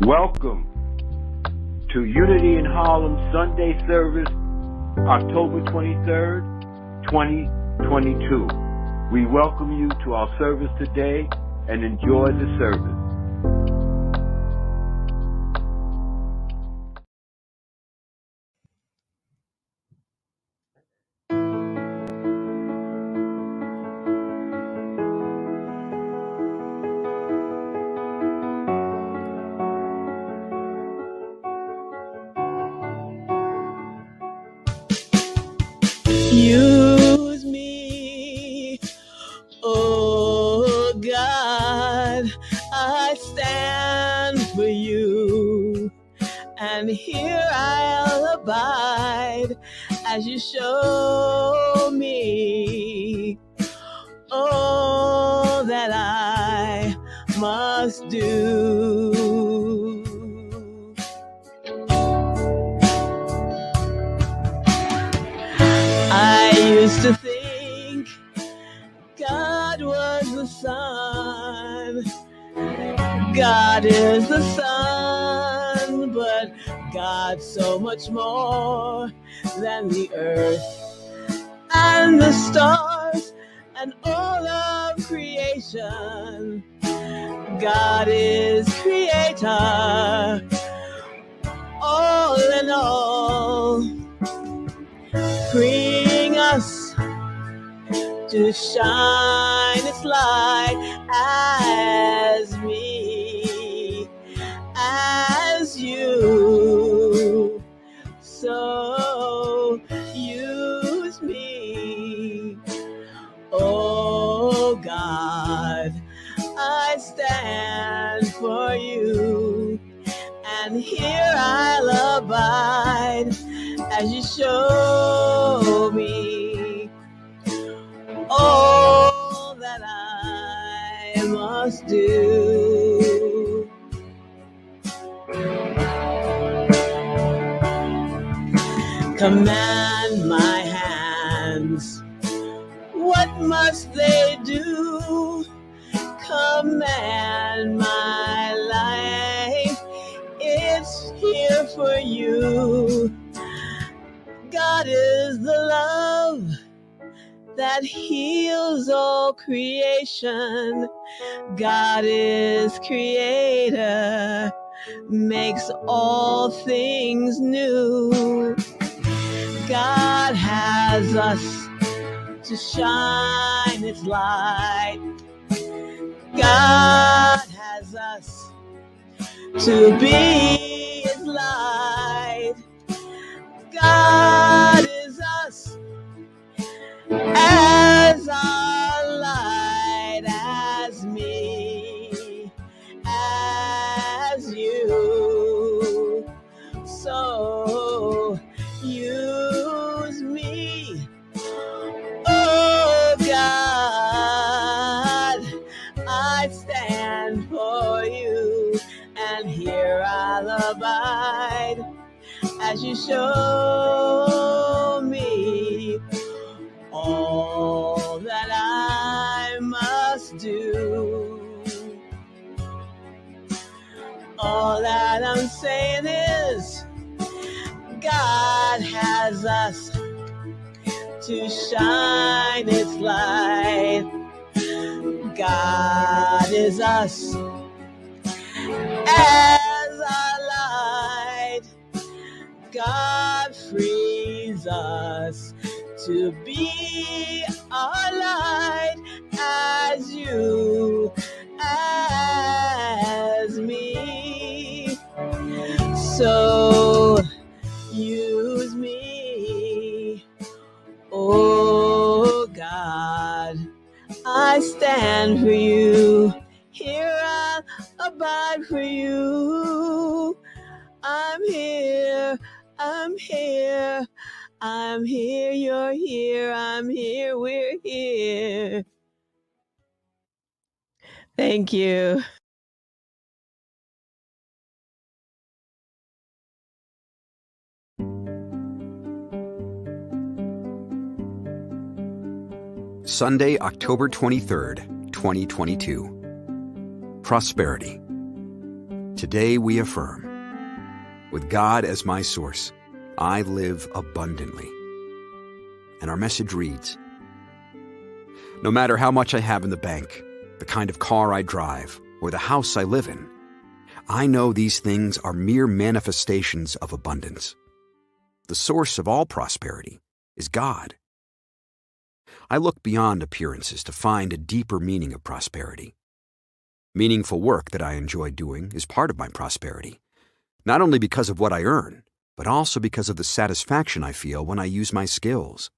Welcome to Unity in Harlem Sunday service, October 23rd, 2022. We welcome you to our service today and enjoy the service. Use me, oh God, I stand for you, and here I'll abide as you show me all that I must do. I used to think God was the sun, God is the sun, but God's so much more than the earth and the stars and all of creation. God is creator, all in all, freeing us to shine its light as me, as you. So use me, oh God, I stand for you, and here I'll abide as you show me all that I must do. Command my hands, what must they do? Command my life, it's here for you. God is the love that heals all creation. God is creator, makes all things new. God has us to shine its light. God has us to be His light. God is us as our light, as me, as you. So use me, oh God, I stand for you, and here I'll abide as you show me all that I must do. All that I'm saying is, God has us to shine its light. God is us as our light. God frees us to be our light as you, as me. So use me, oh God, I stand for you. Here I abide for you. I'm here, I'm here, I'm here, you're here, I'm here, we're here. Thank you. Sunday, October 23rd, 2022. Prosperity. Today we affirm, with God as my source, I live abundantly. And our message reads, no matter how much I have in the bank, the kind of car I drive, or the house I live in, I know these things are mere manifestations of abundance. The source of all prosperity is God. I look beyond appearances to find a deeper meaning of prosperity. Meaningful work that I enjoy doing is part of my prosperity, not only because of what I earn, but also because of the satisfaction I feel when I use my skills.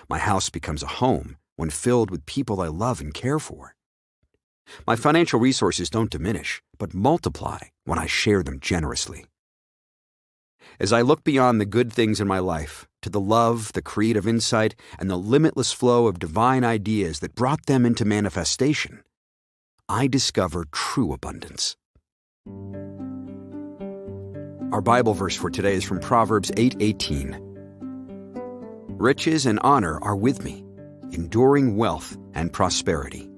My house becomes a home when filled with people I love and care for. My financial resources don't diminish, but multiply when I share them generously. As I look beyond the good things in my life to the love, the creative insight, and the limitless flow of divine ideas that brought them into manifestation, I discover true abundance. Our Bible verse for today is from Proverbs 8:18. Riches and honor are with me, enduring wealth and prosperity.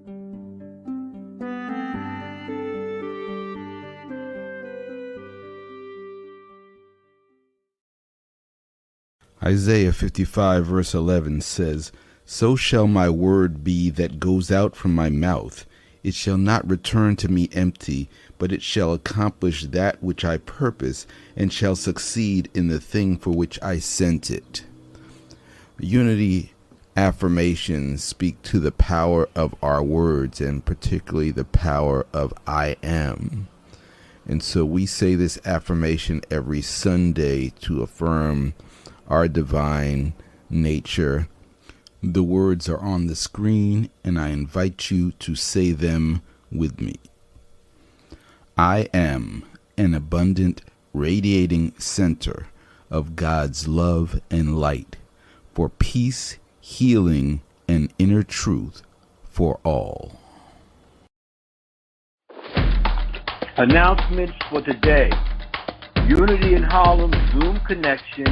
Isaiah 55 verse 11 says, so shall my word be that goes out from my mouth. It shall not return to me empty, but it shall accomplish that which I purpose, and shall succeed in the thing for which I sent it. Unity affirmations speak to the power of our words, and particularly the power of I am. And so we say this affirmation every Sunday to affirm our divine nature. The words are on the screen, and I invite you to say them with me. I am an abundant, radiating center of God's love and light for peace, healing, and inner truth for all. Announcements for today. Unity in Harlem Zoom connection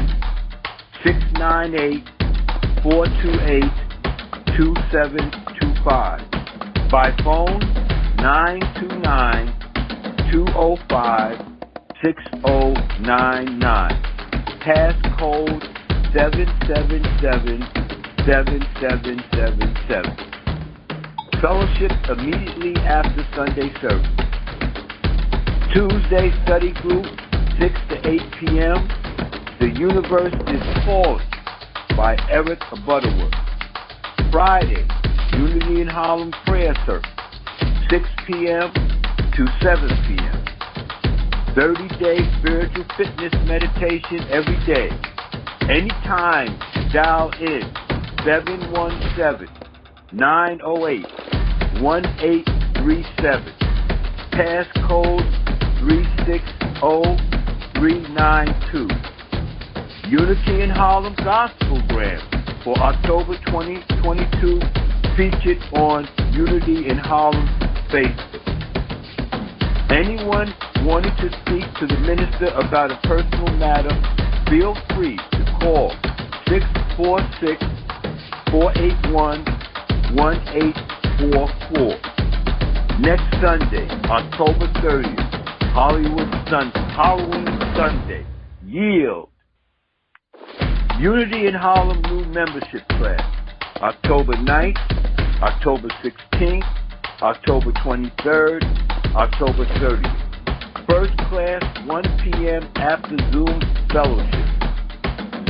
698-428-2725. By phone 929-205-6099. Passcode 777-7777. Fellowship immediately after Sunday service. Tuesday study group 6 to 8 p.m. The Universe is Falling by Eric Butterworth. Friday, Unity in Harlem Prayer Service, 6 p.m. to 7 p.m. 30-day spiritual fitness meditation every day. Anytime, dial in 717-908-1837. Passcode 360392. Unity in Harlem Gospel Grant for October 2022 featured on Unity in Harlem Facebook. Anyone wanting to speak to the minister about a personal matter, feel free to call 646-481-1844. Next Sunday, October 30th, Halloween Sunday, Yield. Unity in Harlem new membership class, October 9th, October 16th, October 23rd, October 30th. First class, 1 p.m. after Zoom fellowship.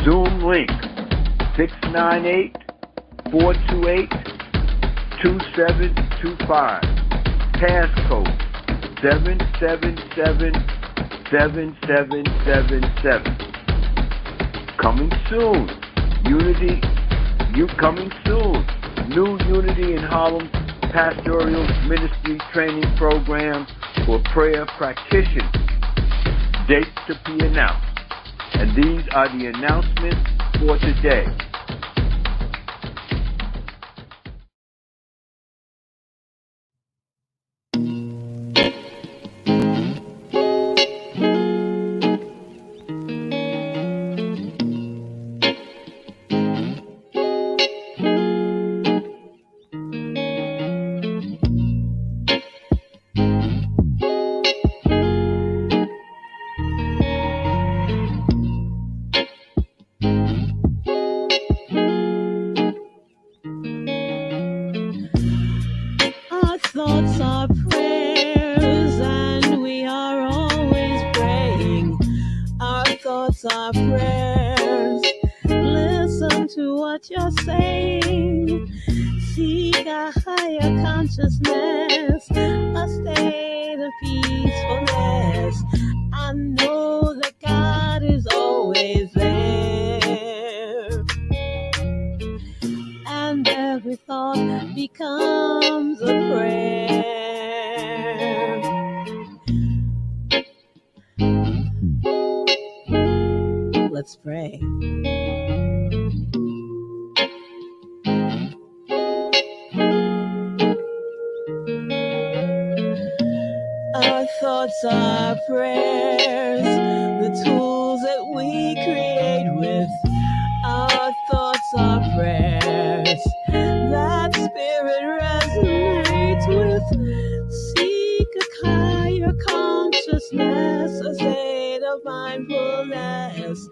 Zoom link, 698-428-2725. Passcode, 777-7777. Coming soon, coming soon. New Unity in Harlem Pastoral Ministry Training Program for Prayer Practitioners. Dates to be announced. And these are the announcements for today. to what you're saying. Seek a higher consciousness, a state of peacefulness. I know that God is always there, and every thought becomes a prayer. Let's pray. Our thoughts are prayers, the tools that we create with. Our thoughts are prayers that spirit resonates with. Seek a higher consciousness, a state of mindfulness.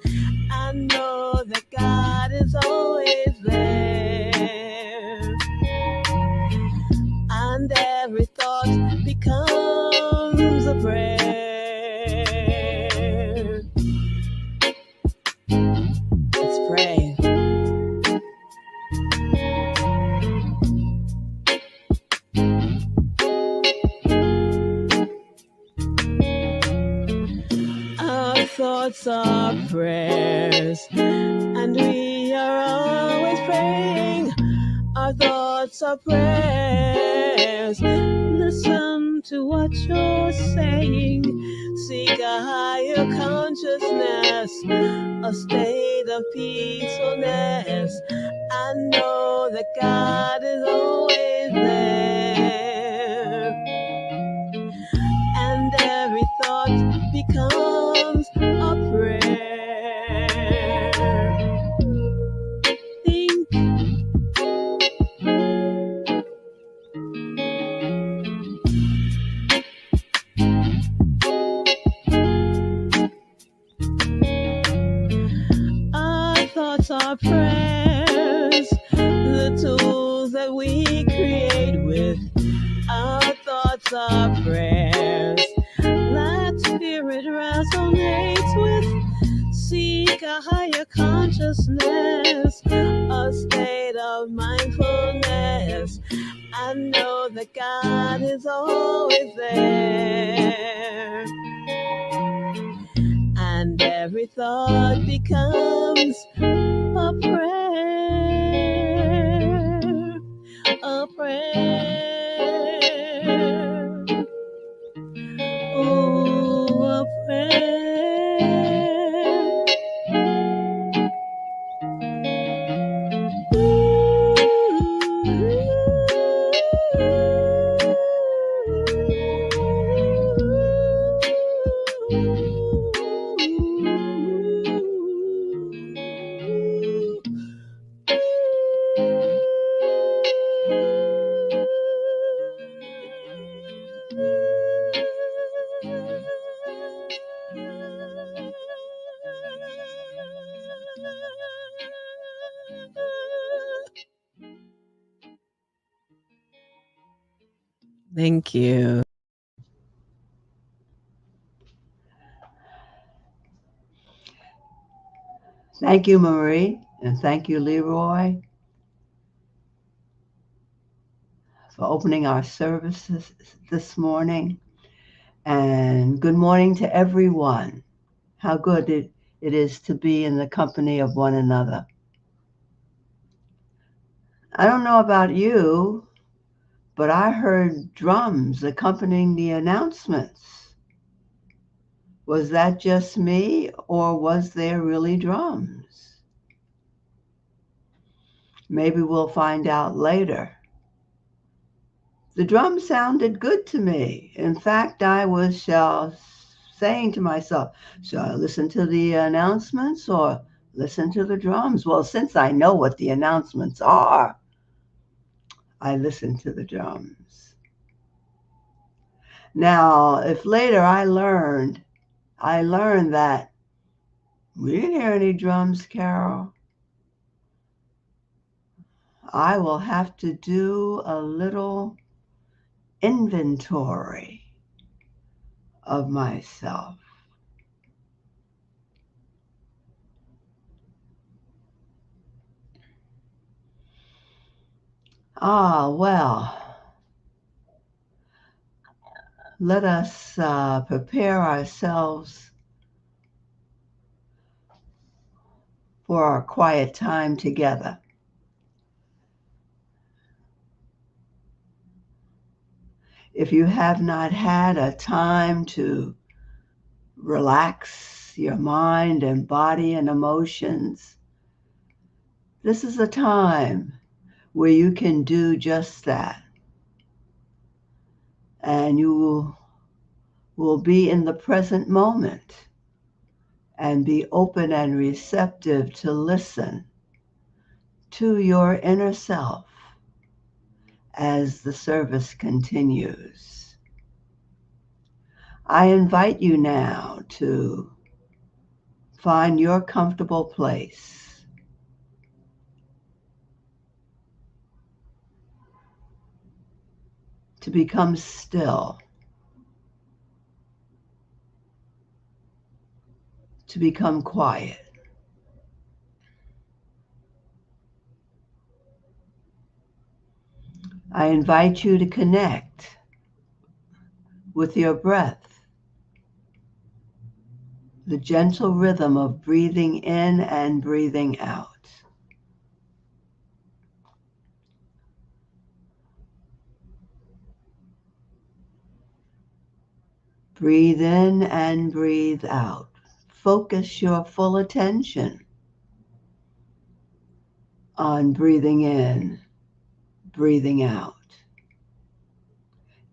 I know that God is always there, and every thought becomes a prayer. Let's pray. Our thoughts are prayers, and we are always praying. Our thoughts are prayers. Listen to what you're saying. Seek a higher consciousness, a state of peacefulness. I know that God is always there, and every thought becomes a prayer. Think. Our thoughts are prayers, the tools that we create with. Our thoughts are prayers that spirit resonates with. Seek a higher consciousness, a state of mindfulness. I know that God is always there, and every thought becomes a prayer, a prayer. Oh, a prayer. Thank you. Thank you, Marie, and thank you, LeRoy, for opening our services this morning. And good morning to everyone. How good it is to be in the company of one another. I don't know about you, but I heard drums accompanying the announcements. Was that just me, or was there really drums? Maybe we'll find out later. The drum sounded good to me. In fact, I was saying to myself, should I listen to the announcements or listen to the drums? Well, since I know what the announcements are, I listen to the drums. Now, if later I learned that we didn't hear any drums, Carol, I will have to do a little inventory of myself. Well, let us prepare ourselves for our quiet time together. If you have not had a time to relax your mind and body and emotions, this is a time where you can do just that. And you will be in the present moment and be open and receptive to listen to your inner self as the service continues. I invite you now to find your comfortable place. To become still. To become quiet. I invite you to connect with your breath, the gentle rhythm of breathing in and breathing out. Breathe in and breathe out. Focus your full attention on breathing in, breathing out.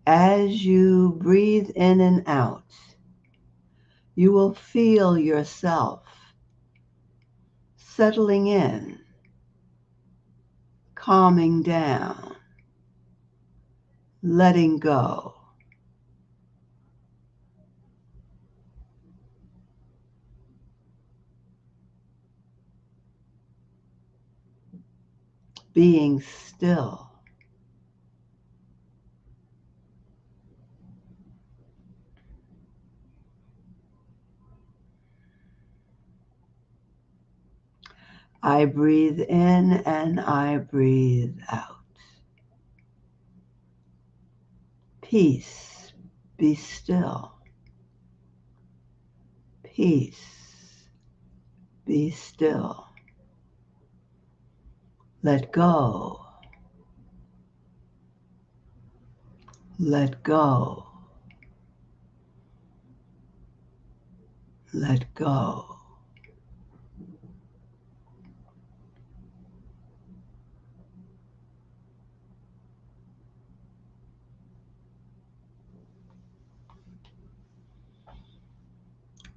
As you breathe in and out, you will feel yourself settling in, calming down, letting go. Being still. I breathe in and I breathe out. Peace, be still. Peace, be still. Let go. Let go. Let go.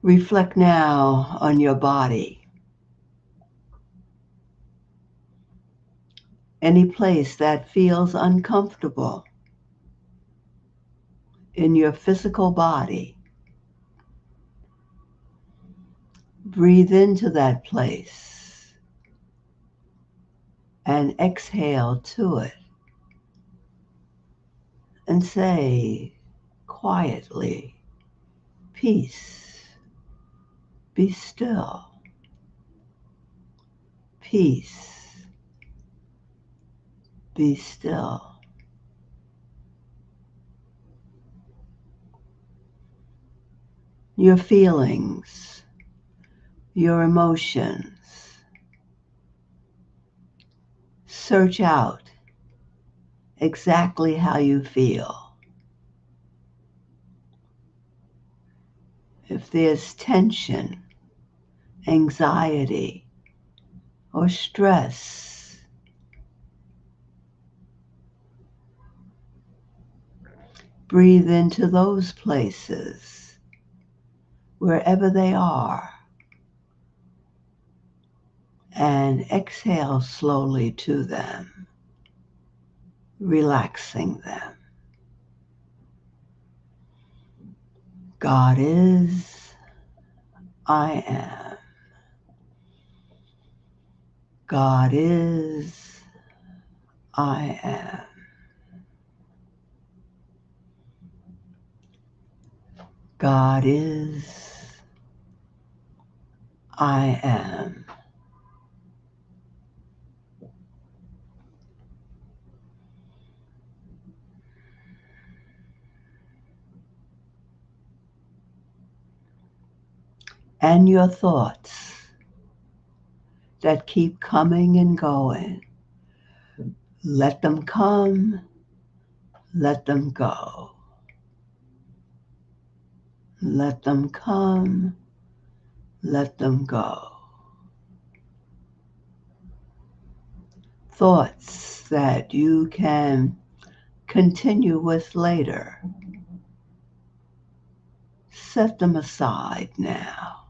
Reflect now on your body. Any place that feels uncomfortable in your physical body. Breathe into that place and exhale to it and say quietly, peace, be still. Peace, be still. Your feelings, your emotions. Search out exactly how you feel. If there's tension, anxiety, or stress, breathe into those places, wherever they are, and exhale slowly to them, relaxing them. God is, I am. God is, I am. God is, I am. and your thoughts that keep coming and going. Let them come, let them go. Let them come, let them go. Thoughts that you can continue with later. Set them aside now.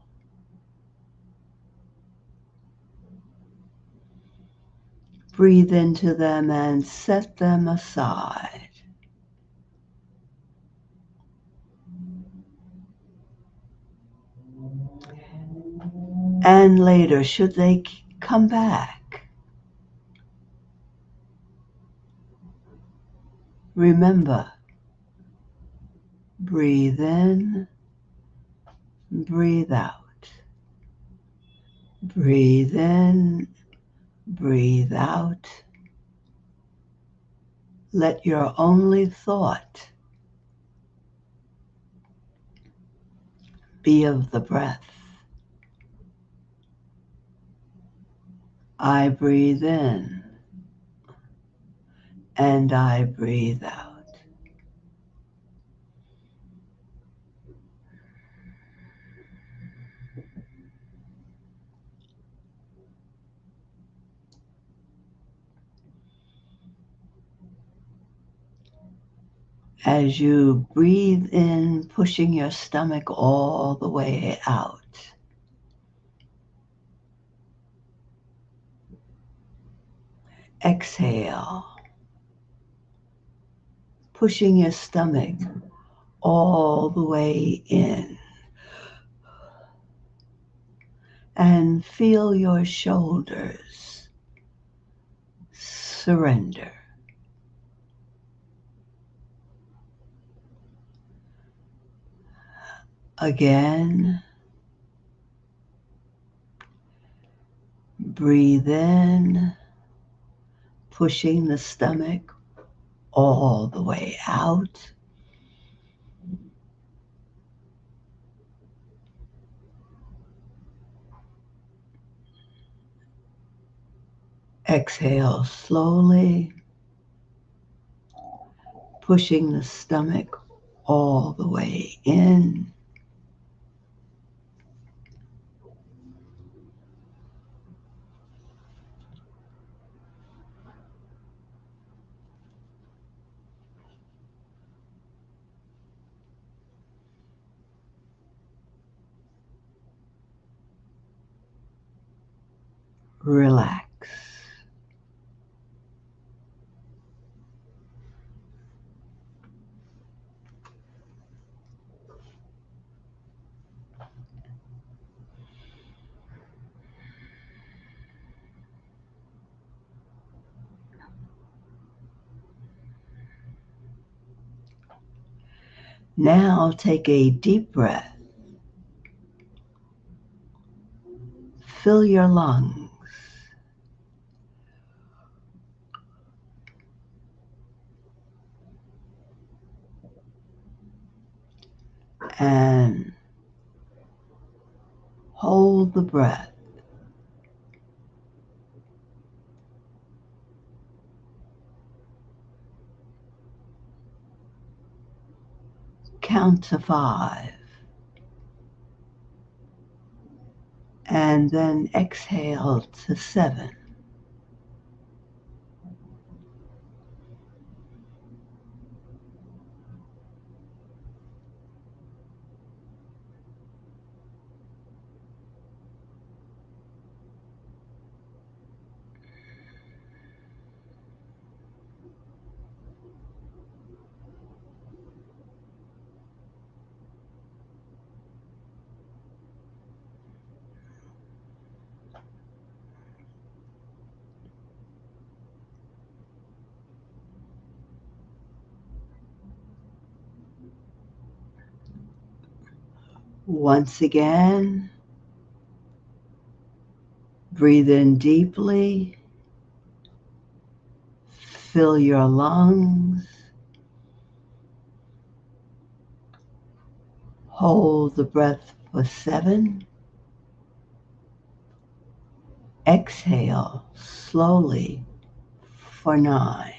Breathe into them and set them aside. And later, should they come back, remember, breathe in, breathe out. Breathe in, breathe out. Let your only thought be of the breath. I breathe in and I breathe out. As you breathe in, pushing your stomach all the way out. Exhale, pushing your stomach all the way in. And feel your shoulders surrender. Again, breathe in, pushing the stomach all the way out. Exhale slowly, pushing the stomach all the way in. Relax. Now take a deep breath. Fill your lungs. And hold the breath. Count to 5. And then exhale to 7. Once again, breathe in deeply. Fill your lungs. Hold the breath for 7. Exhale slowly for 9.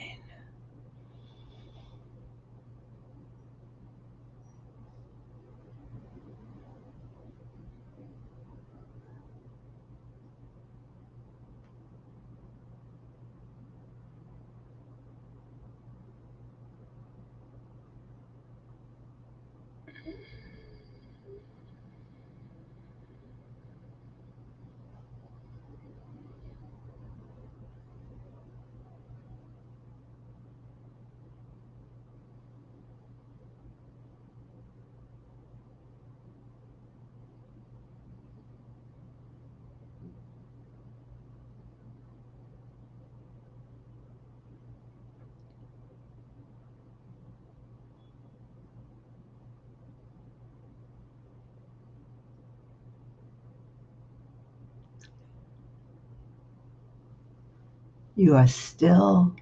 You are still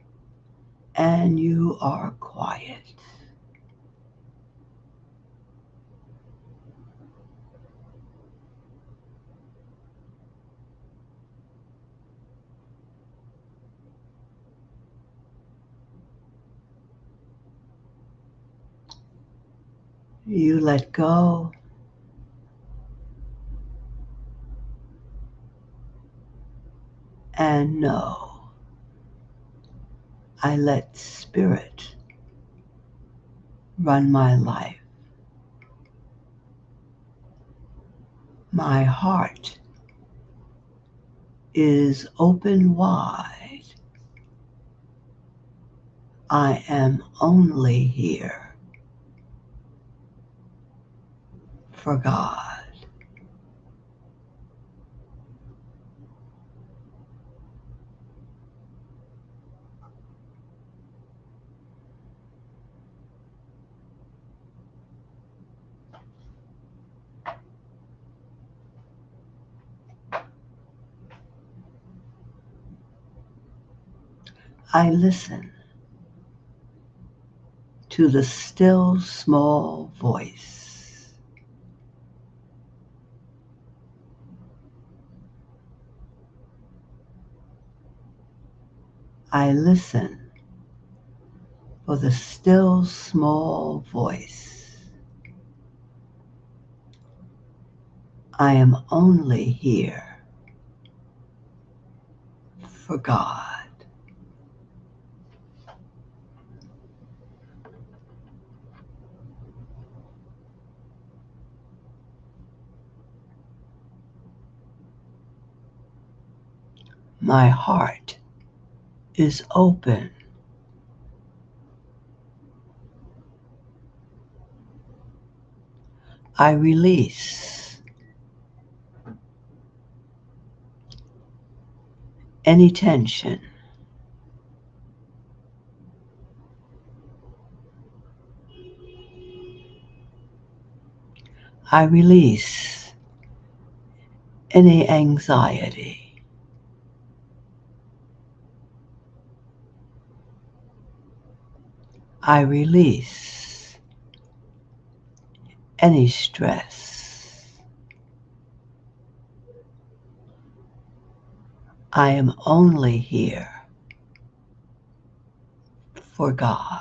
and you are quiet. You let go and know. I let spirit run my life. My heart is open wide. I am only here for God. I listen to the still small voice. I listen for the still small voice. I am only here for God. My heart is open. I release any tension. I release any anxiety. I release any stress. I am only here for God.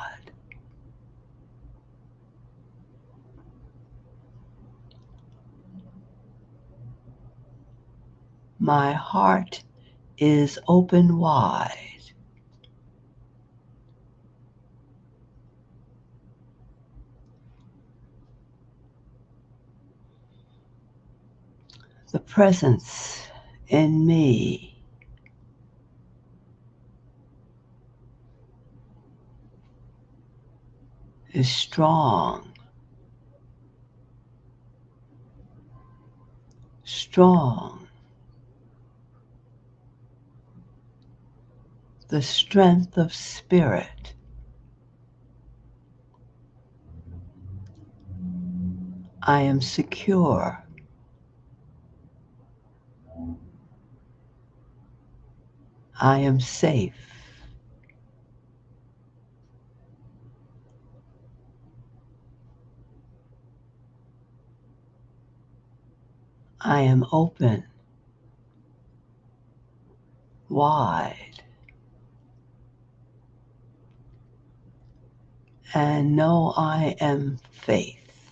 My heart is open wide. The presence in me is strong, strong. The strength of spirit. I am secure. I am safe. I am open. wide and know I am faith.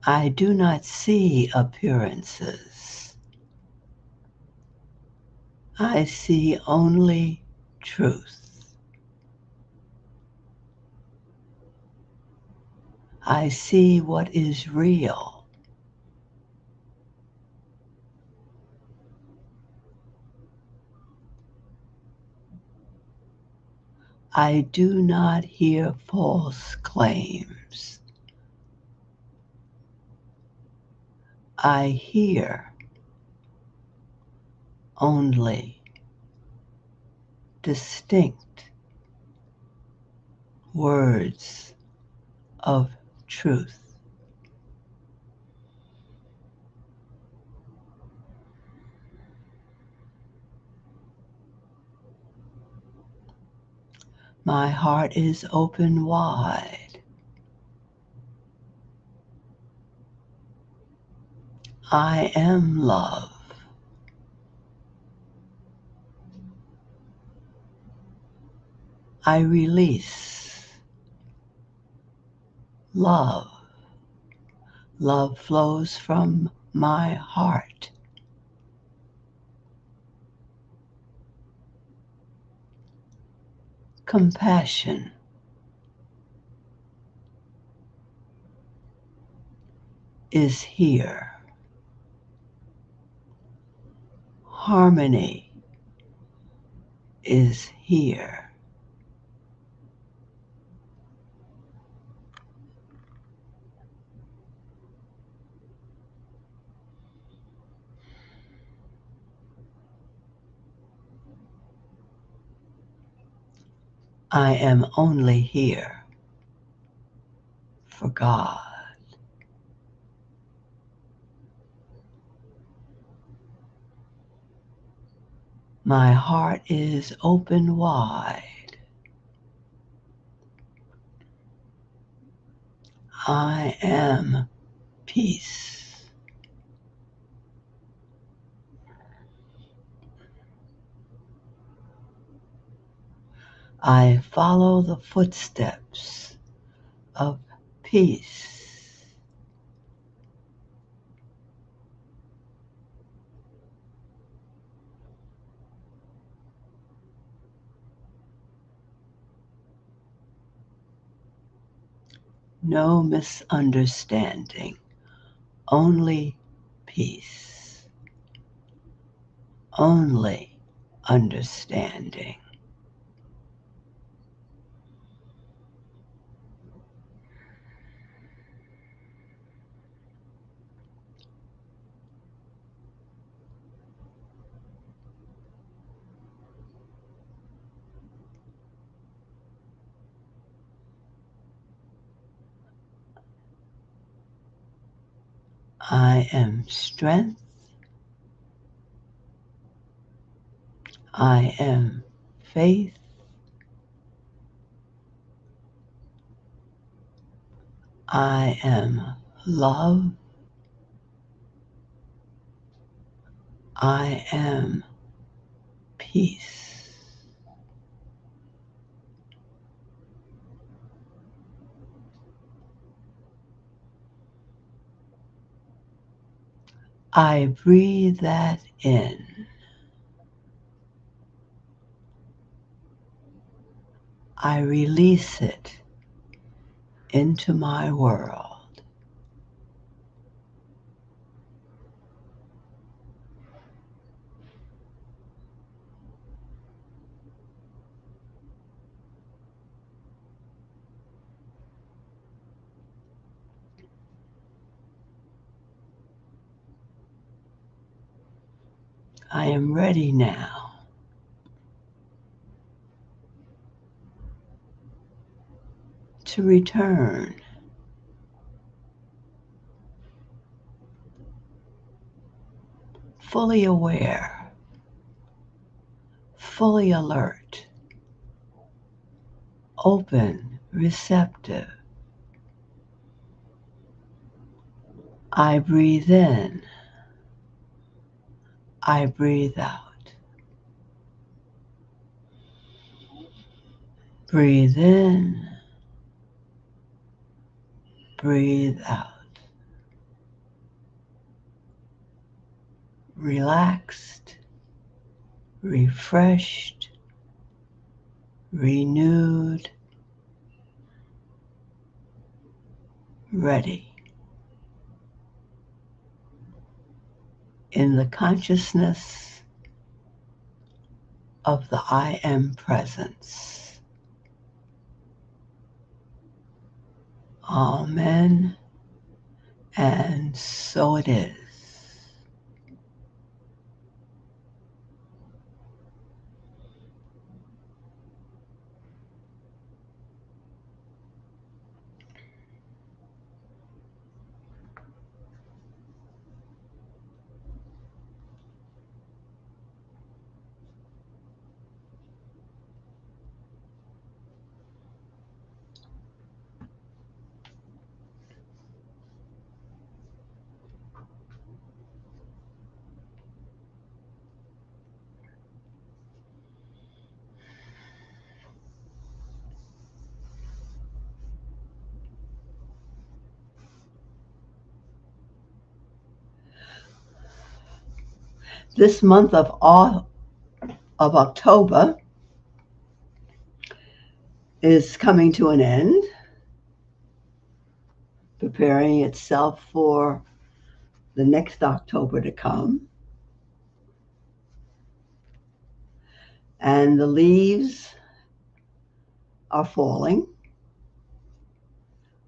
I do not see appearances. I see only truth. I see what is real. I do not hear false claims. I hear only distinct words of truth. My heart is open wide. I am love. I release love. Love flows from my heart. Compassion is here. Harmony is here. I am only here for God. My heart is open wide. I am peace. I follow the footsteps of peace. No misunderstanding, only peace, only understanding. I am strength. I am faith. I am love. I am peace. I breathe that in. I release it into my world. I am ready now to return, fully aware, fully alert, open, receptive, I breathe in. I breathe out. Breathe in. Breathe out. Relaxed, refreshed, renewed, ready. In the consciousness of the I Am presence. Amen. And so it is. This month of October is coming to an end, preparing itself for the next October to come. And the leaves are falling.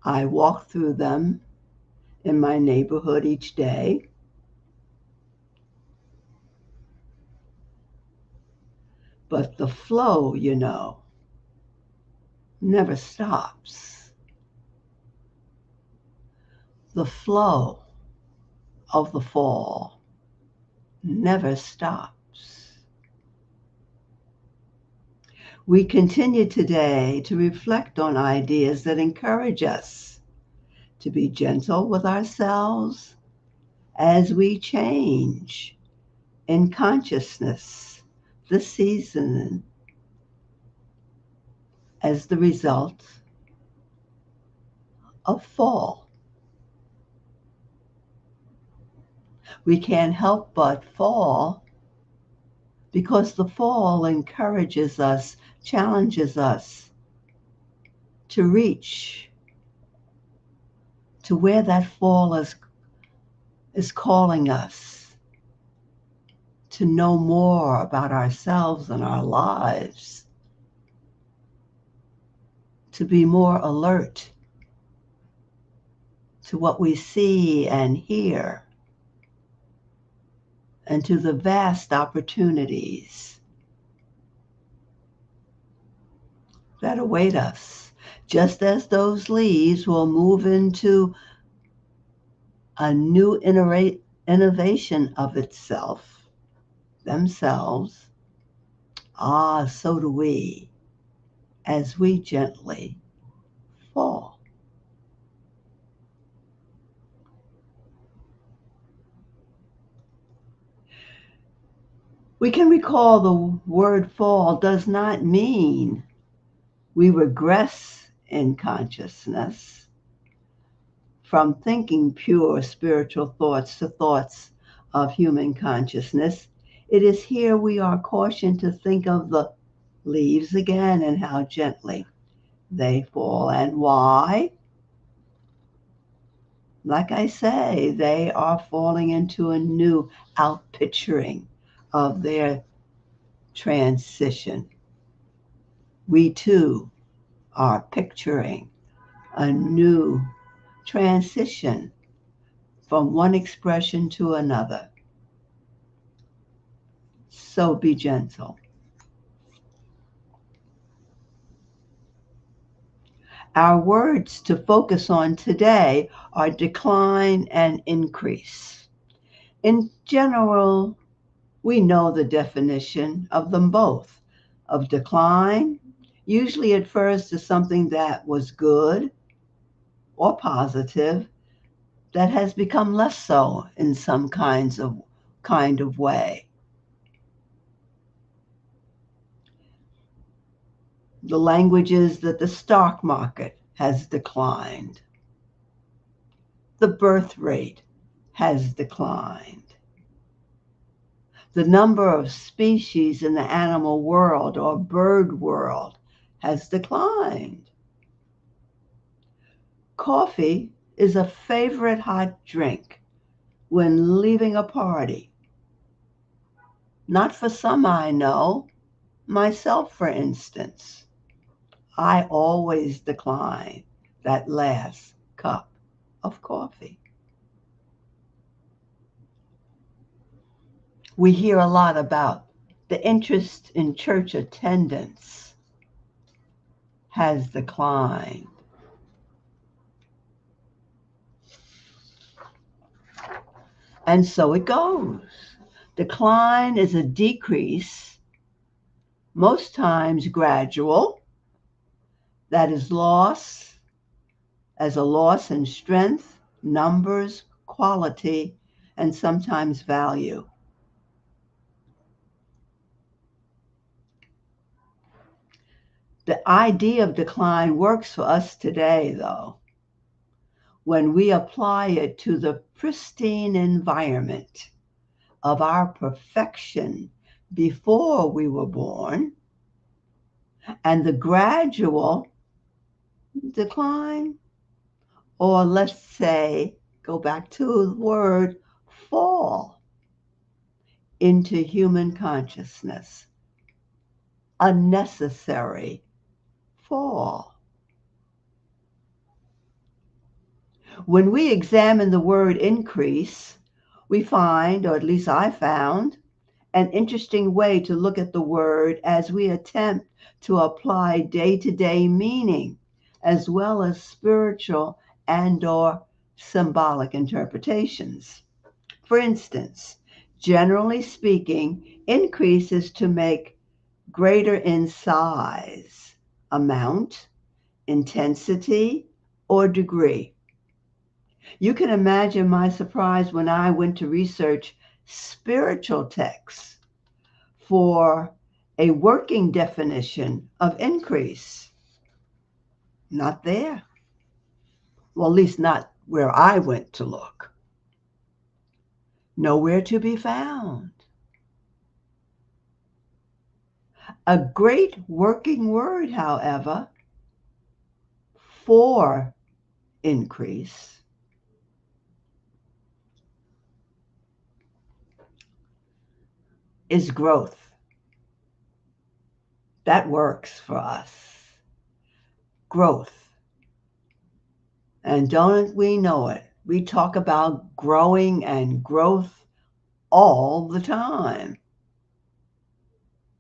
I walk through them in my neighborhood each day. But the flow, never stops. The flow of the fall never stops. We continue today to reflect on ideas that encourage us to be gentle with ourselves as we change in consciousness this season as the result of fall. We can't help but fall because the fall encourages us, challenges us to reach to where that fall is calling us to know more about ourselves and our lives, to be more alert to what we see and hear, and to the vast opportunities that await us, just as those leaves will move into a new innovation of themselves. So do we, as we gently fall. We can recall the word fall does not mean we regress in consciousness from thinking pure spiritual thoughts to thoughts of human consciousness. It is here we are cautioned to think of the leaves again and how gently they fall. And why? Like I say, they are falling into a new outpicturing of their transition. We too are picturing a new transition from one expression to another. So be gentle. Our words to focus on today are decline and increase. In general, we know the definition of them both. Of decline, usually it refers to something that was good or positive, that has become less so in some kind of way. The language is that the stock market has declined. The birth rate has declined. The number of species in the animal world or bird world has declined. Coffee is a favorite hot drink when leaving a party. Not for some I know, myself for instance. I always decline that last cup of coffee. We hear a lot about the interest in church attendance has declined. And so it goes. Decline is a decrease, most times gradual, that is loss as a loss in strength, numbers, quality, and sometimes value. The idea of decline works for us today, though, when we apply it to the pristine environment of our perfection before we were born and the gradual decline, or let's say, go back to the word fall into human consciousness, a necessary fall. When we examine the word increase, we find, or at least I found, an interesting way to look at the word as we attempt to apply day-to-day meaning as well as spiritual and/or symbolic interpretations. For instance, generally speaking, increase is to make greater in size, amount, intensity, or degree. You can imagine my surprise when I went to research spiritual texts for a working definition of increase. Not there. Well, at least not where I went to look. Nowhere to be found. A great working word, however, for increase is growth. That works for us. Growth. And don't we know it? We talk about growing and growth all the time.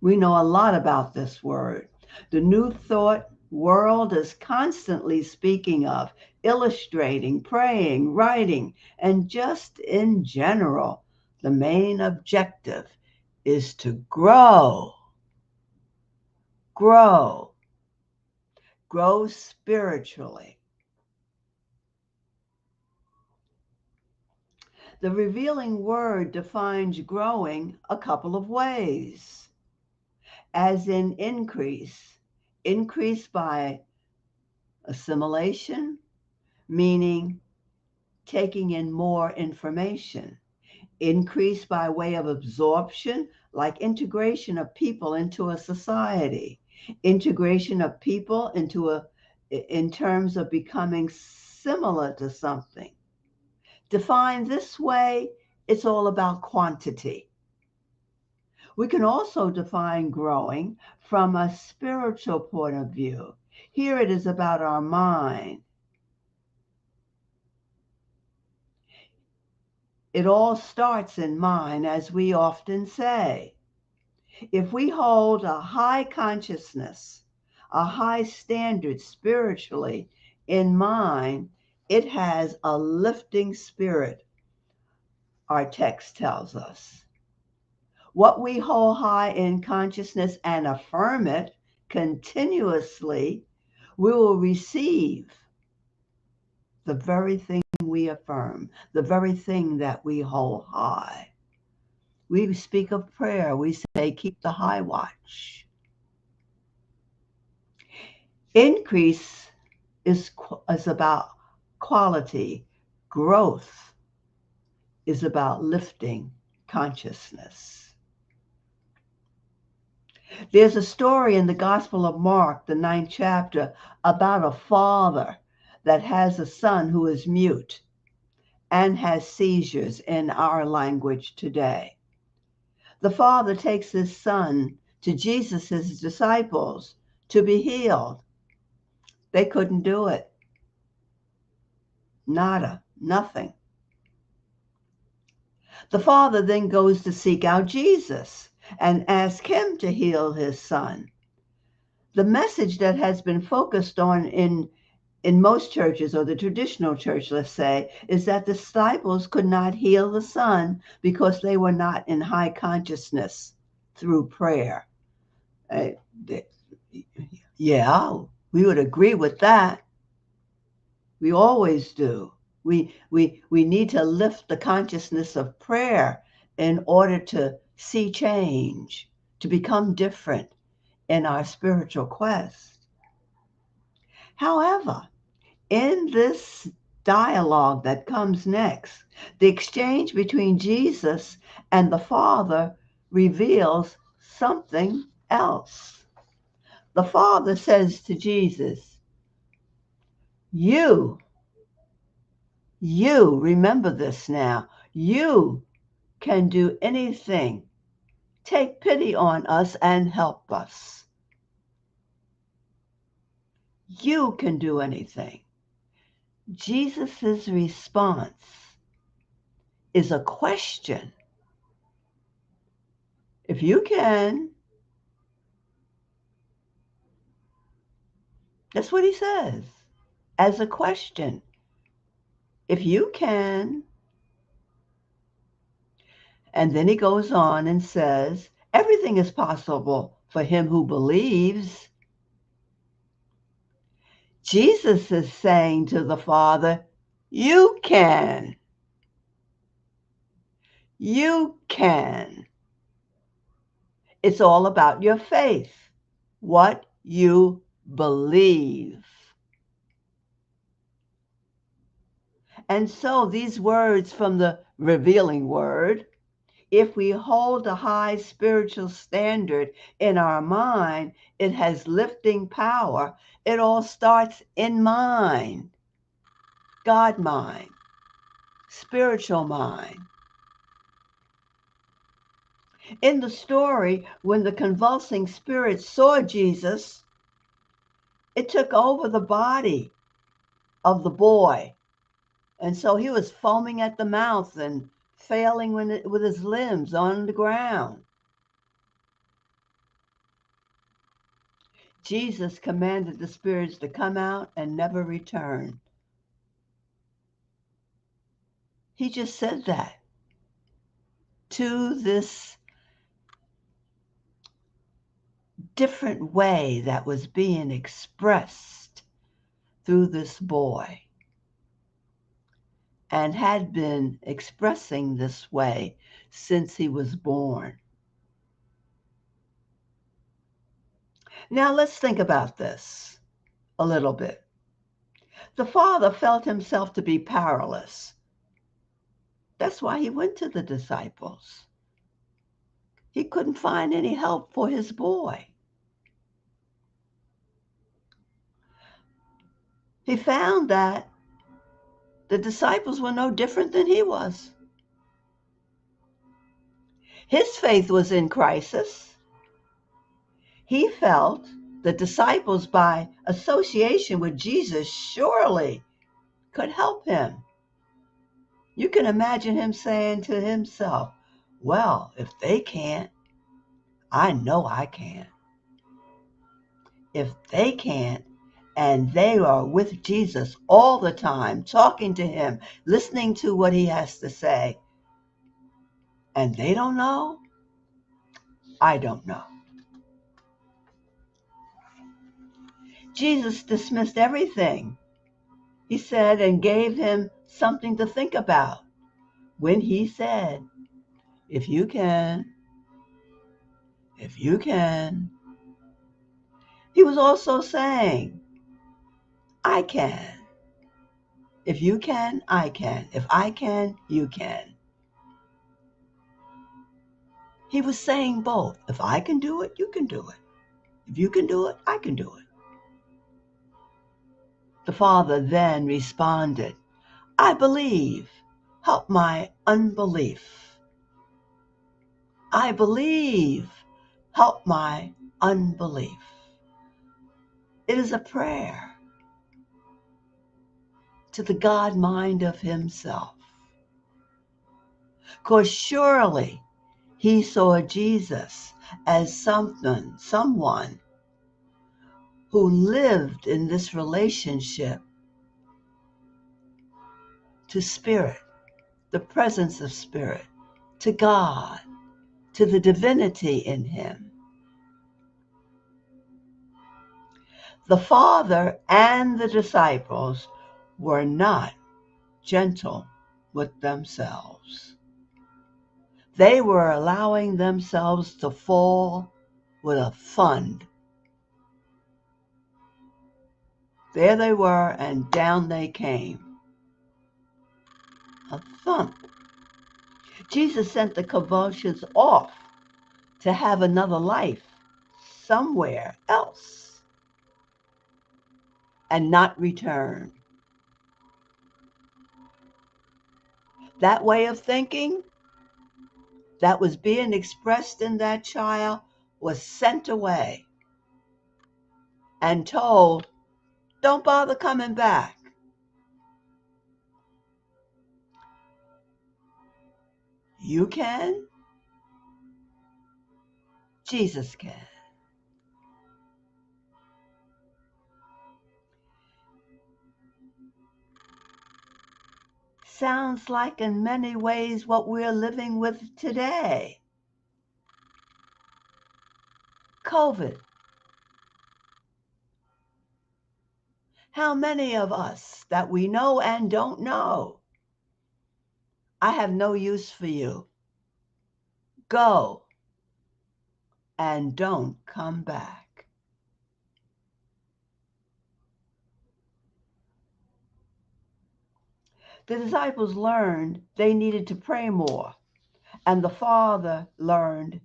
We know a lot about this word. The New Thought world is constantly speaking of, illustrating, praying, writing, and just in general, the main objective is to grow. Grow. Grow spiritually. The revealing word defines growing a couple of ways. As in increase by assimilation, meaning taking in more information. Increase by way of absorption, like integration of people into a society. Integration of people in terms of becoming similar to something. Defined this way, it's all about quantity. We can also define growing from a spiritual point of view. Here it is about our mind. It all starts in mind, as we often say. If we hold a high consciousness, a high standard spiritually in mind, it has a lifting spirit, our text tells us. What we hold high in consciousness and affirm it continuously, we will receive the very thing we affirm, the very thing that we hold high. We speak of prayer. We say, keep the high watch. Increase is about quality. Growth is about lifting consciousness. There's a story in the Gospel of Mark, the 9th chapter, about a father that has a son who is mute and has seizures in our language today. The father takes his son to Jesus' disciples to be healed. They couldn't do it. Nada, nothing. The father then goes to seek out Jesus and ask him to heal his son. The message that has been focused on in most churches, or the traditional church, let's say, is that the disciples could not heal the son because they were not in high consciousness through prayer. Yeah, we would agree with that. We always do. We need to lift the consciousness of prayer in order to see change, to become different in our spiritual quest. However, in this dialogue that comes next, the exchange between Jesus and the Father reveals something else. The Father says to Jesus, you, remember this now, you can do anything. Take pity on us and help us. You can do anything. Jesus' response is a question. If you can, that's what he says, as a question. If you can. And then he goes on and says, everything is possible for him who believes. Jesus is saying to the Father, you can. You can. It's all about your faith, what you believe. And so these words from the revealing word, if we hold a high spiritual standard in our mind, it has lifting power. It all starts in mind, God mind, spiritual mind. In the story, when the convulsing spirit saw Jesus, it took over the body of the boy. And so he was foaming at the mouth and failing with his limbs on the ground. Jesus commanded the spirits to come out and never return. He just said that to this different way that was being expressed through this boy, and had been expressing this way since he was born. Now let's think about this a little bit. The father felt himself to be powerless. That's why he went to the disciples. He couldn't find any help for his boy. He found that the disciples were no different than he was. His faith was in crisis. He felt the disciples, by association with Jesus, surely could help him. You can imagine him saying to himself, well, if they can't, I know I can. If they can't, and they are with Jesus all the time, talking to him, listening to what he has to say, and they don't know, I don't know. Jesus dismissed everything. he said, and gave him something to think about when he said, if you can, if you can. He was also saying, I can. If you can, I can. If I can, you can. He was saying both. If I can do it, you can do it. If you can do it, I can do it. The Father then responded, I believe. Help my unbelief. I believe. Help my unbelief. It is a prayer to the God mind of himself. Because surely he saw Jesus as someone who lived in this relationship to spirit, the presence of spirit, to God, to the divinity in him. The Father and the disciples were not gentle with themselves. They were allowing themselves to fall with a thud. There they were, and down they came. A thump. Jesus sent the convulsions off to have another life somewhere else and not return. That way of thinking that was being expressed in that child was sent away and told, don't bother coming back. You can, Jesus can. Sounds like in many ways what we're living with today. COVID. How many of us that we know and don't know? I have no use for you. Go and don't come back. The disciples learned they needed to pray more, and the Father learned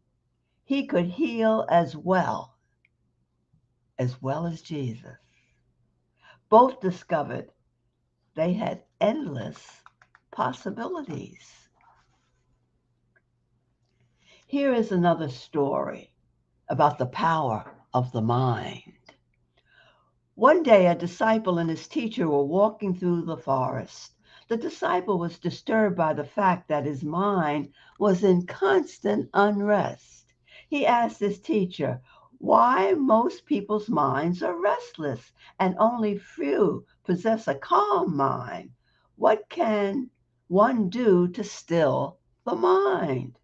he could heal as well as Jesus. Both discovered they had endless possibilities. Here is another story about the power of the mind. One day, a disciple and his teacher were walking through the forest. The disciple was disturbed by the fact that his mind was in constant unrest. He asked his teacher why most people's minds are restless and only few possess a calm mind. What can one do to still the mind?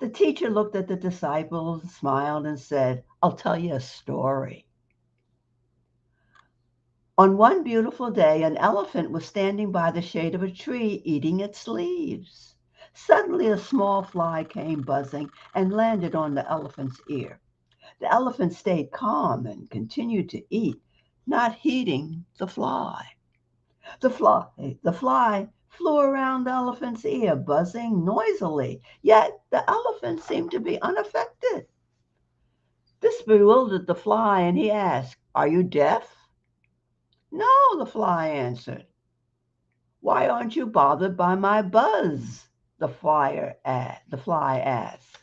The teacher looked at the disciple, smiled, and said, I'll tell you a story. On one beautiful day, an elephant was standing by the shade of a tree eating its leaves. Suddenly, a small fly came buzzing and landed on the elephant's ear. The elephant stayed calm and continued to eat, not heeding the fly. The fly flew around the elephant's ear, buzzing noisily, yet the elephant seemed to be unaffected. This bewildered the fly, and he asked, Are you deaf? No, the fly answered. Why aren't you bothered by my buzz? The fly asked.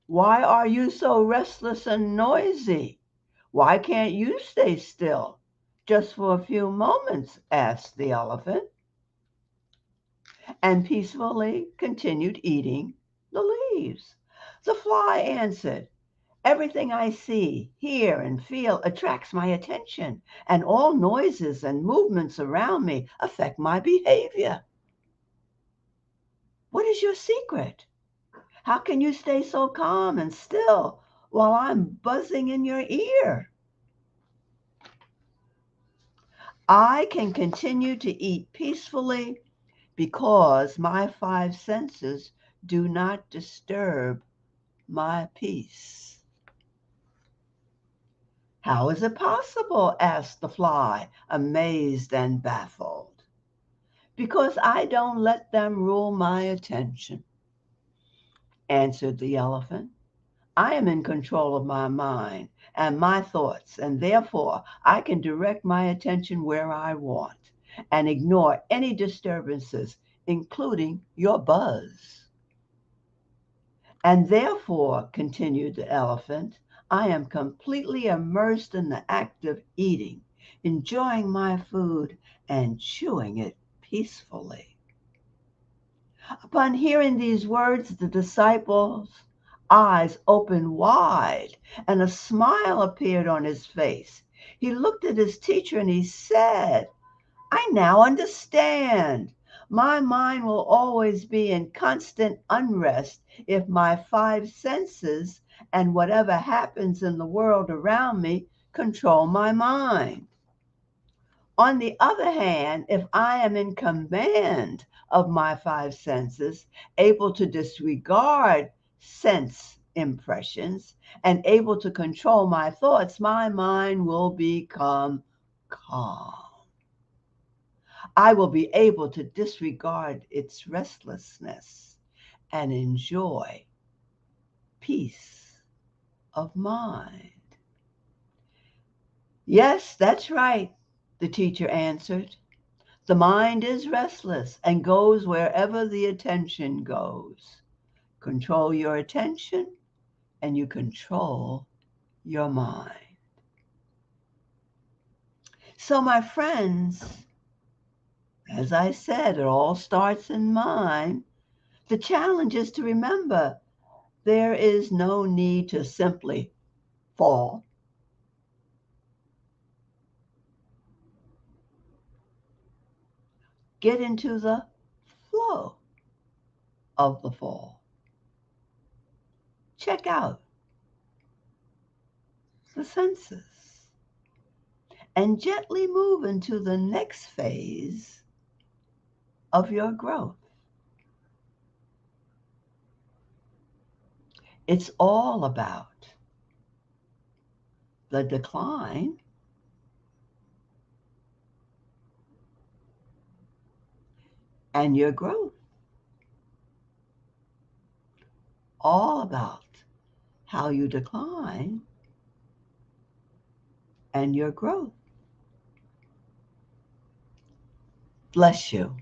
Why are you so restless and noisy? Why can't you stay still? Just for a few moments, asked the elephant, and peacefully continued eating the leaves. The fly answered, Everything I see, hear, and feel attracts my attention, and all noises and movements around me affect my behavior. What is your secret? How can you stay so calm and still while I'm buzzing in your ear? I can continue to eat peacefully because my five senses do not disturb my peace. How is it possible? Asked the fly, amazed and baffled. Because I don't let them rule my attention, answered the elephant. I am in control of my mind and my thoughts, and therefore I can direct my attention where I want and ignore any disturbances, including your buzz. And therefore, continued the elephant, I am completely immersed in the act of eating, enjoying my food and chewing it peacefully. Upon hearing these words, the disciples' eyes opened wide and a smile appeared on his face. He looked at his teacher and he said, I now understand. My mind will always be in constant unrest if my five senses and whatever happens in the world around me control my mind. On the other hand, if I am in command of my five senses, able to disregard sense impressions, and able to control my thoughts, my mind will become calm. I will be able to disregard its restlessness and enjoy peace of mind. Yes, that's right, the teacher answered. The mind is restless and goes wherever the attention goes. Control your attention and you control your mind. So, my friends, as I said, it all starts in mind. The challenge is to remember there is no need to simply fall. Get into the flow of the fall. Check out the senses and gently move into the next phase of your growth. It's all about the decline and your growth. All about how you decline and your growth. Bless you.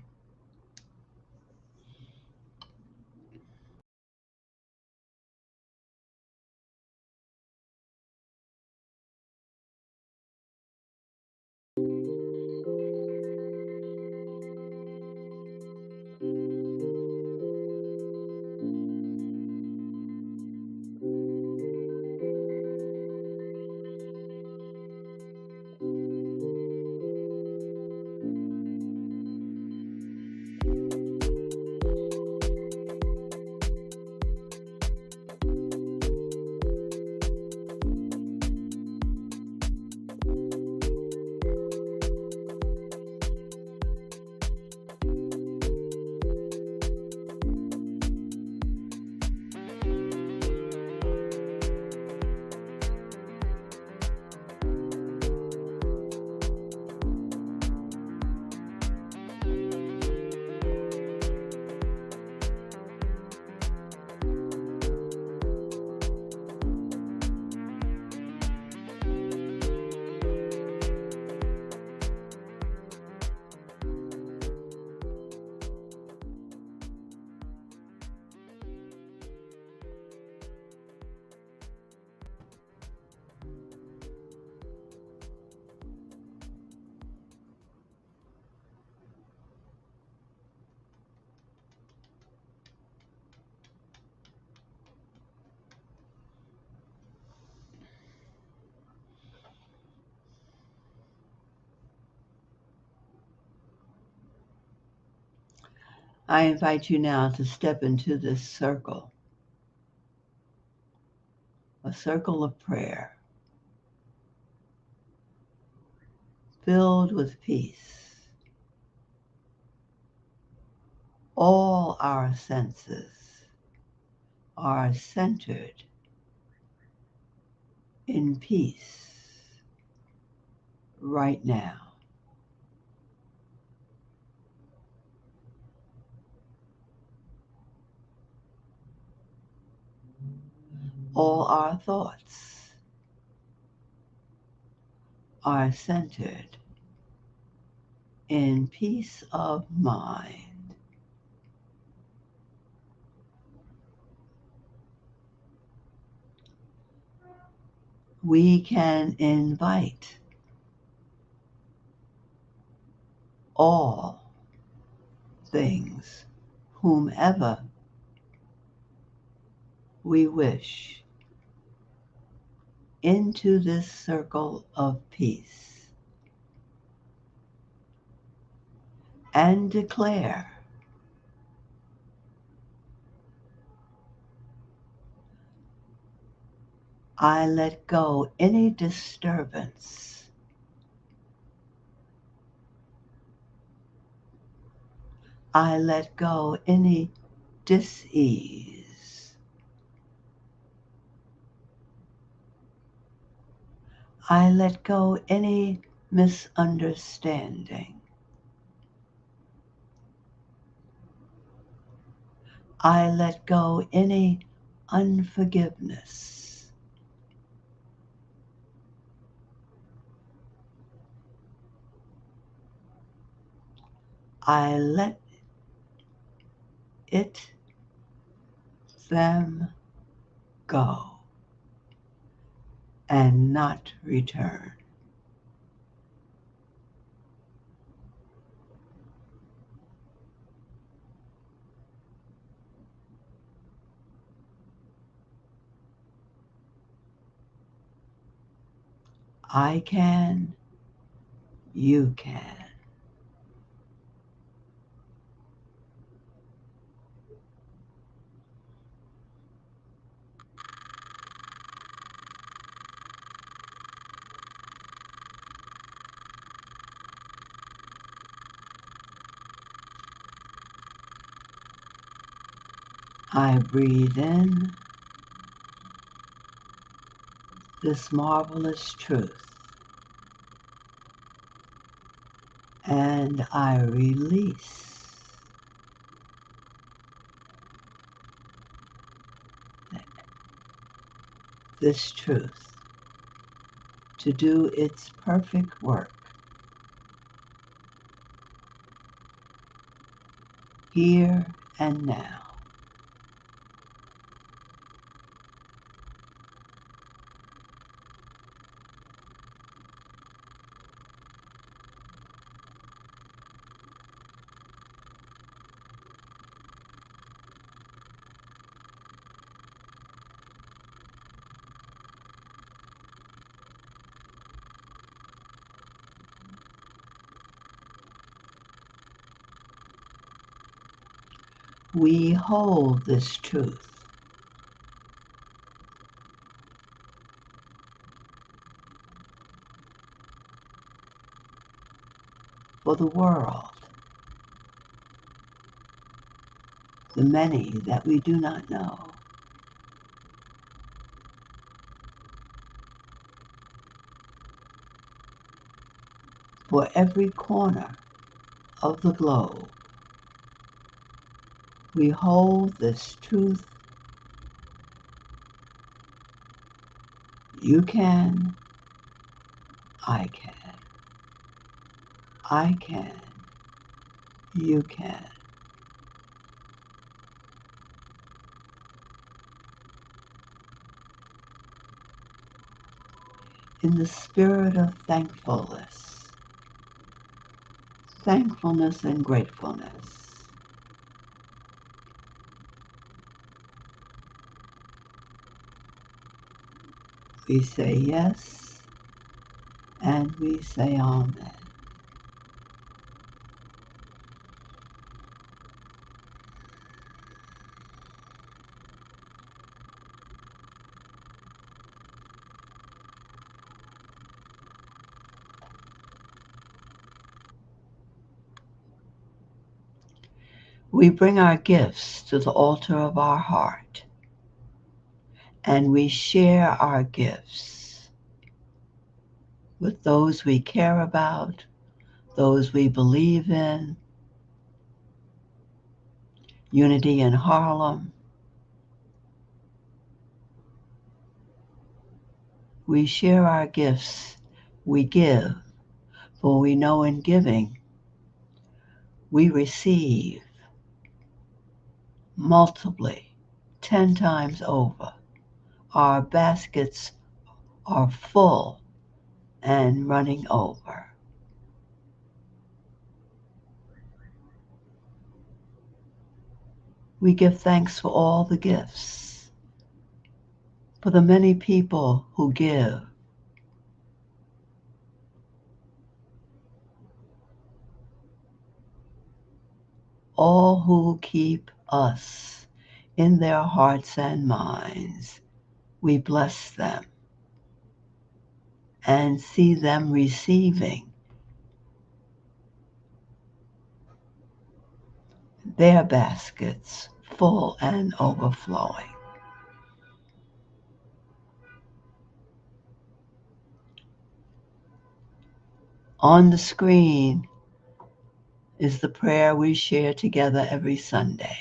I invite you now to step into this circle, a circle of prayer, filled with peace. All our senses are centered in peace right now. All our thoughts are centered in peace of mind. We can invite all things, whomever we wish, into this circle of peace and declare, I let go any disturbance. I let go any dis-ease. I let go any misunderstanding. I let go any unforgiveness. I let it, them go and not return. I can, you can. I breathe in this marvelous truth, and I release this truth to do its perfect work here and now. We hold this truth for the world, the many that we do not know, for every corner of the globe. We hold this truth. You can, I can. I can, you can. In the spirit of thankfulness and gratefulness, we say yes and we say amen. We bring our gifts to the altar of our heart, and we share our gifts with those we care about, those we believe in. Unity in Harlem. We share our gifts, we give, for we know in giving we receive multiply, 10 times over. Our baskets are full and running over. We give thanks for all the gifts, for the many people who give, all who keep us in their hearts and minds. We bless them and see them receiving their baskets full and overflowing. On the screen is the prayer we share together every Sunday.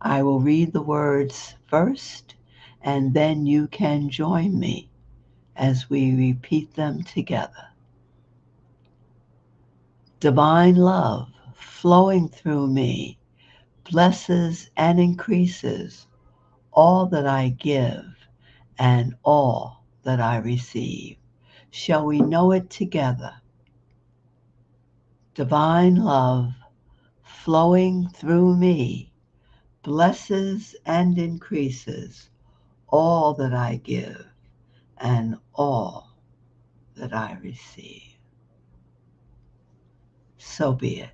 I will read the words first, and then you can join me as we repeat them together. Divine love flowing through me blesses and increases all that I give and all that I receive. Shall we know it together? Divine love flowing through me blesses and increases all that I give and all that I receive. So be it.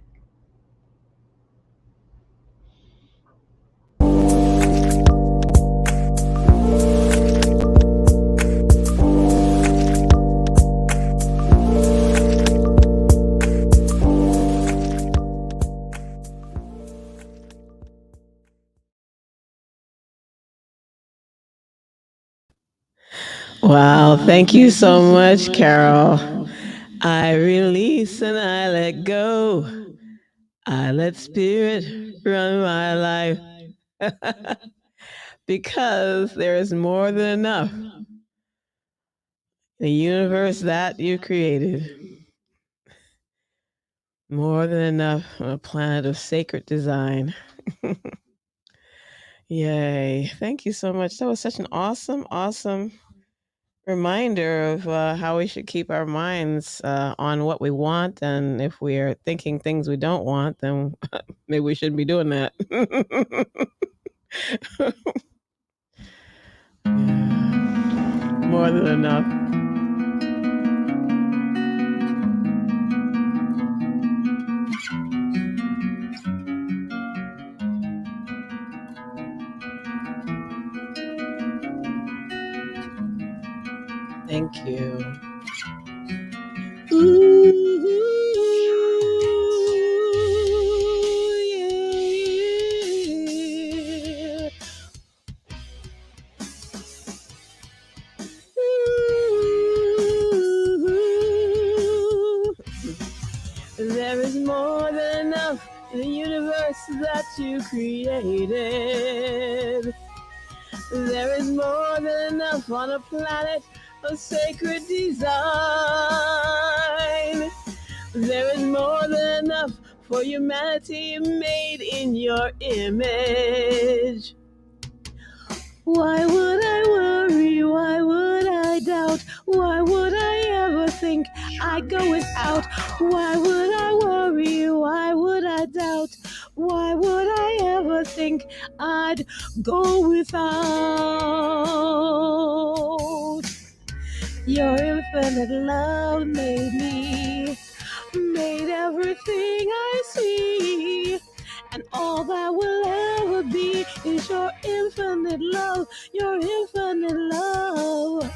Wow, thank you so much, Carol. I release and I let go. I let spirit run my life because there is more than enough. The universe that you created, more than enough on a planet of sacred design. Yay. Thank you so much. That was such an awesome reminder of how we should keep our minds on what we want. And if we are thinking things we don't want, then maybe we shouldn't be doing that. Yeah. More than enough. Thank you. Ooh, yeah. Ooh. There is more than enough in the universe that you created. There is more than enough on a planet of sacred design. There is more than enough for humanity made in your image. Why would I worry? Why would I doubt? Why would I ever think I'd go without? Why would I worry? Why would I doubt? Why would I ever think I'd go without? Your infinite love made me, made everything I see. And all that will ever be is your infinite love, your infinite love.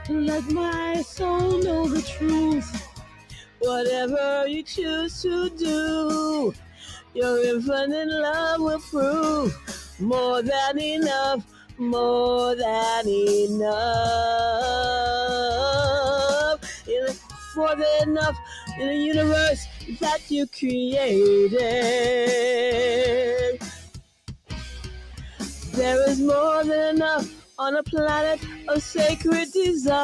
Let my soul know the truth. Whatever you choose to do, Your infinite love will prove more than enough, more than enough. More than enough in the universe that you created. There is more than enough on a planet of sacred design.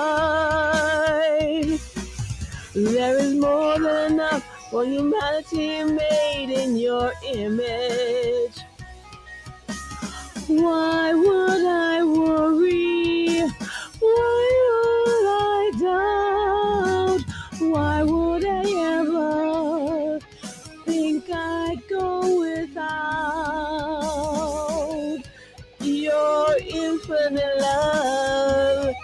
There is more than enough for humanity made in your image. Why would I worry? Why would I doubt? Why would I ever think I'd go without your infinite love?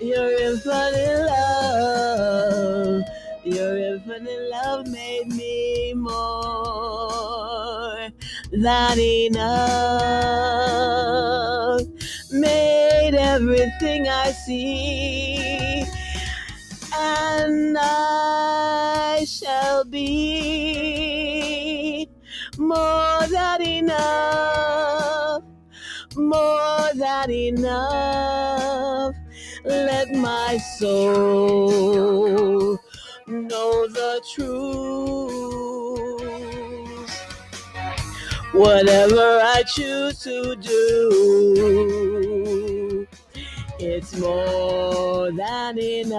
Your infinite love, your infinite love made me more than enough, made everything I see, and I shall be more than enough, more than enough. Let my soul know the truth. Whatever I choose to do, it's more than enough,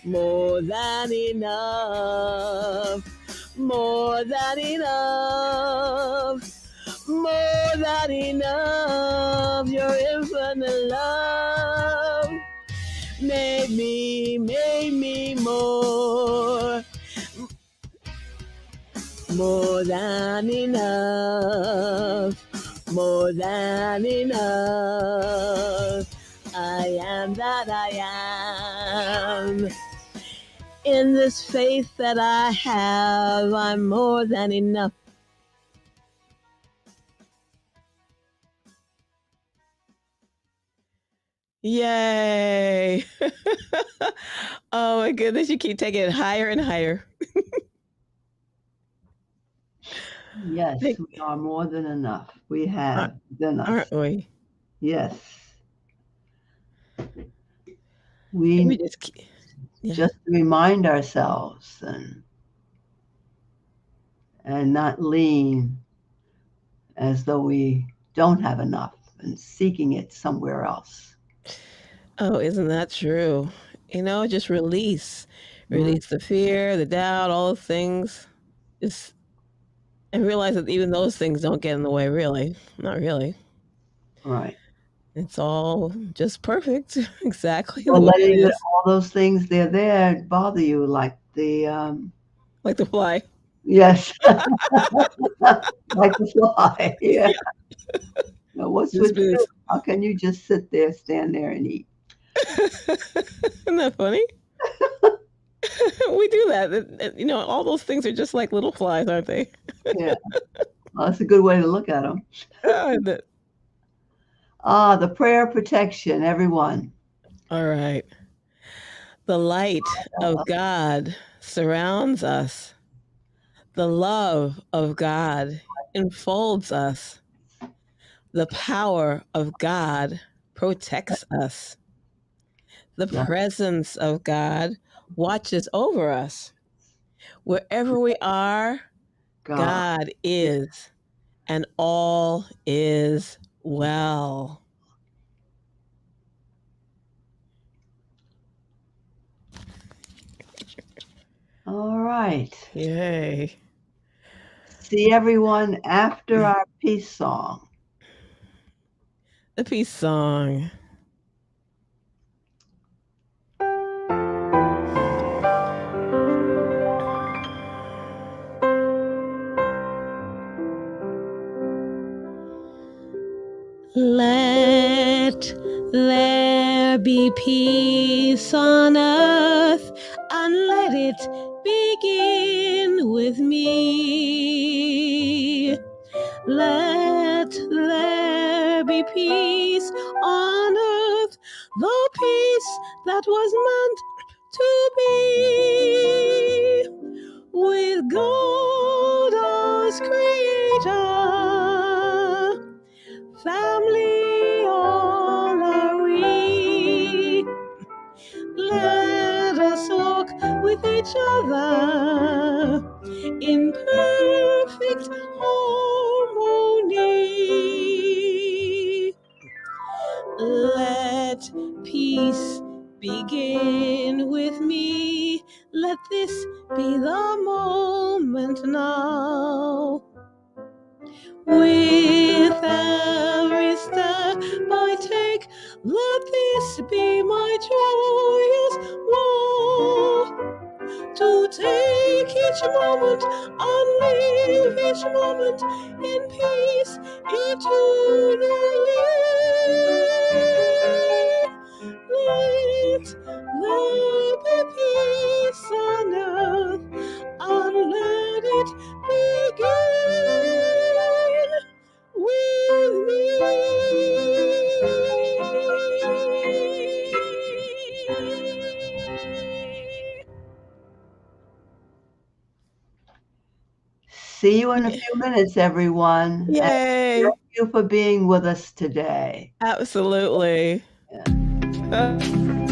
more than enough, more than enough. More than enough, your infinite love made me more than enough, more than enough. I am that I am. In this faith that I have, I'm more than enough. Yay. Oh my goodness, you keep taking it higher and higher. Yes, we are more than enough. We have within us. Aren't we? Yes. We We just keep, just remind ourselves and not lean as though we don't have enough and seeking it somewhere else. Oh, isn't that true? Just release the fear, the doubt, all the things. And realize that even those things don't get in the way, really. Not really. Right. It's all just perfect, exactly Well, the way letting it is. all those things they're there bother you, like the Like the fly. yes, like the fly. Yeah. Now, what's Just with be you? How can you just sit there, stand there, and eat? Isn't that funny? We do that. All those things are just like little flies, aren't they? Yeah. Well, that's a good way to look at them. The prayer protection, everyone. All right. The light of God surrounds us. The love of God enfolds us. The power of God protects us. The Yeah. presence of God watches over us. Wherever we are, God is, and all is well. All right. Yay. See everyone after our peace song. The peace song. Let there be peace on earth, and let it begin with me. Let there be peace on earth, the peace that was meant to be. with God as creator. Family all are we. Let us walk with each other in perfect harmony. Let peace begin with me. Let this be the moment now. With every step I take, let this be my joyous law. To take each moment and live each moment in peace eternally. Let there be peace on earth, and let it begin with me. See you in a few minutes, everyone. And Yay! thank you for being with us today. Absolutely. Yeah.